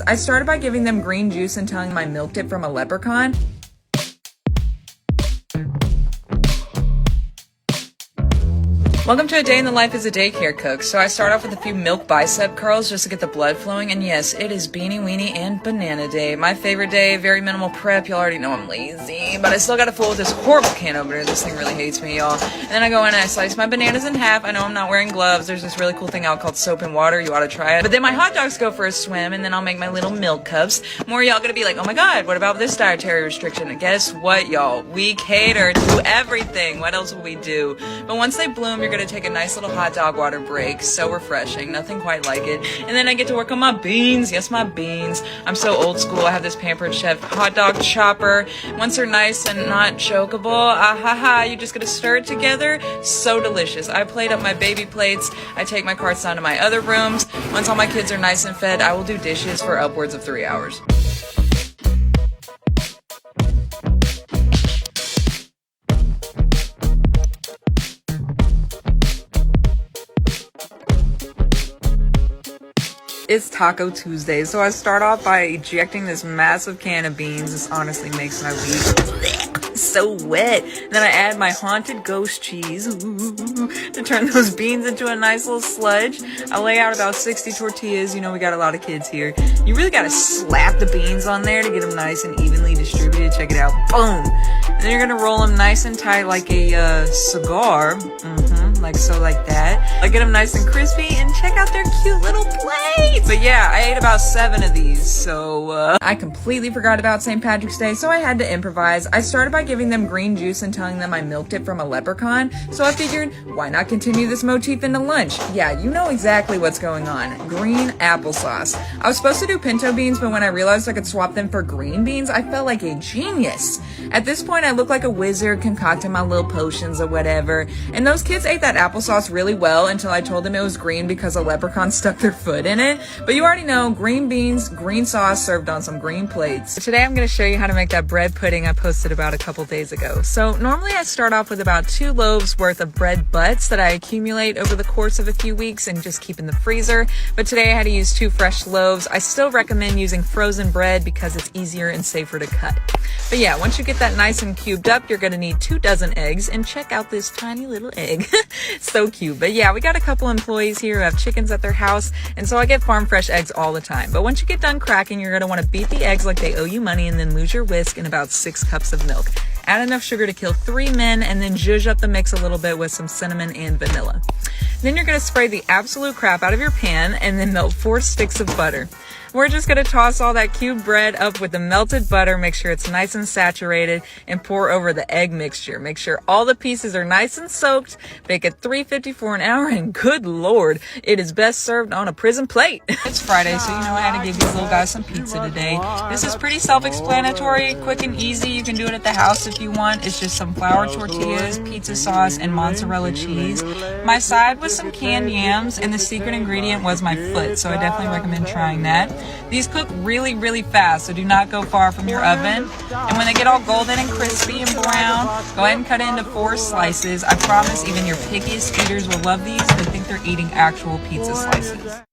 I started by giving them green juice and telling them I milked it from a leprechaun. Welcome to a day in the life as a daycare cook. So I start off with a few milk bicep curls just to get the blood flowing. And yes, it is Beanie Weenie and Banana Day. My favorite day, very minimal prep. Y'all already know I'm lazy, but I still gotta fool with this horrible can opener. This thing really hates me, y'all. And then I go in and I slice my bananas in half. I know I'm not wearing gloves. There's this really cool thing out called soap and water. You ought to try it. But then my hot dogs go for a swim, and then I'll make my little milk cups. More y'all gonna be like, oh my god, what about this dietary restriction? And guess what, y'all? We cater to everything. What else will we do? But once they bloom, you're gonna take a nice little hot dog water break. So refreshing, nothing quite like it. And then I get to work on my beans. Yes, my beans. I'm so old school. I have this Pampered Chef hot dog chopper. Once they're nice and not chokeable, you just gotta stir it together. So delicious. I plate up my baby plates. I take my carts down to my other rooms. Once all my kids are nice and fed, I will do dishes for upwards of 3 hours. It's Taco Tuesday, so I start off by ejecting this massive can of beans. This honestly makes my week so wet. Then I add my haunted ghost cheese to turn those beans into a nice little sludge. I lay out about 60 tortillas. You know we got a lot of kids here. You really gotta slap the beans on there to get them nice and evenly distributed. Check it out. Boom! And then you're gonna roll them nice and tight like a cigar. Like so, like that. I get them nice and crispy, and check out their cute little plate. But yeah, I ate about 7 of these, so I completely forgot about St. Patrick's Day, so I had to improvise. I started by giving them green juice and telling them I milked it from a leprechaun, so I figured, why not continue this motif into lunch? Yeah, you know exactly what's going on. Green applesauce. I was supposed to do pinto beans, but when I realized I could swap them for green beans, I felt like a genius. At this point, I looked like a wizard concocting my little potions or whatever, and those kids ate that applesauce really well until I told them it was green because a leprechaun stuck their foot in it. But you already know, green beans, green sauce served on some green plates. Today I'm going to show you how to make that bread pudding I posted about a couple days ago. So normally I start off with about 2 loaves worth of bread butts that I accumulate over the course of a few weeks and just keep in the freezer. But today I had to use 2 fresh loaves. I still recommend using frozen bread because it's easier and safer to cut. But yeah, once you get that nice and cubed up, you're going to need 2 dozen eggs, and check out this tiny little egg. So cute. But yeah, we got a couple employees here who have chickens at their house, and so I get farm fresh eggs all the time. But once you get done cracking, you're going to want to beat the eggs like they owe you money, and then lose your whisk in about 6 cups of milk. Add enough sugar to kill 3 men, and then zhuzh up the mix a little bit with some cinnamon and vanilla. Then you're going to spray the absolute crap out of your pan, and then melt 4 sticks of butter. We're just going to toss all that cubed bread up with the melted butter, make sure it's nice and saturated, and pour over the egg mixture. Make sure all the pieces are nice and soaked. Bake at 350 for an hour, and good lord, it is best served on a prison plate. It's Friday, so you know I had to give these little guys some pizza today. This is pretty self-explanatory, quick and easy. You can do it at the house if you want. It's just some flour tortillas, pizza sauce, and mozzarella cheese. My side was some canned yams, and the secret ingredient was my foot, so I definitely recommend trying that. These cook really, really fast, so do not go far from your oven. And when they get all golden and crispy and brown, go ahead and cut it into 4 slices. I promise even your pickiest eaters will love these. They think they're eating actual pizza slices.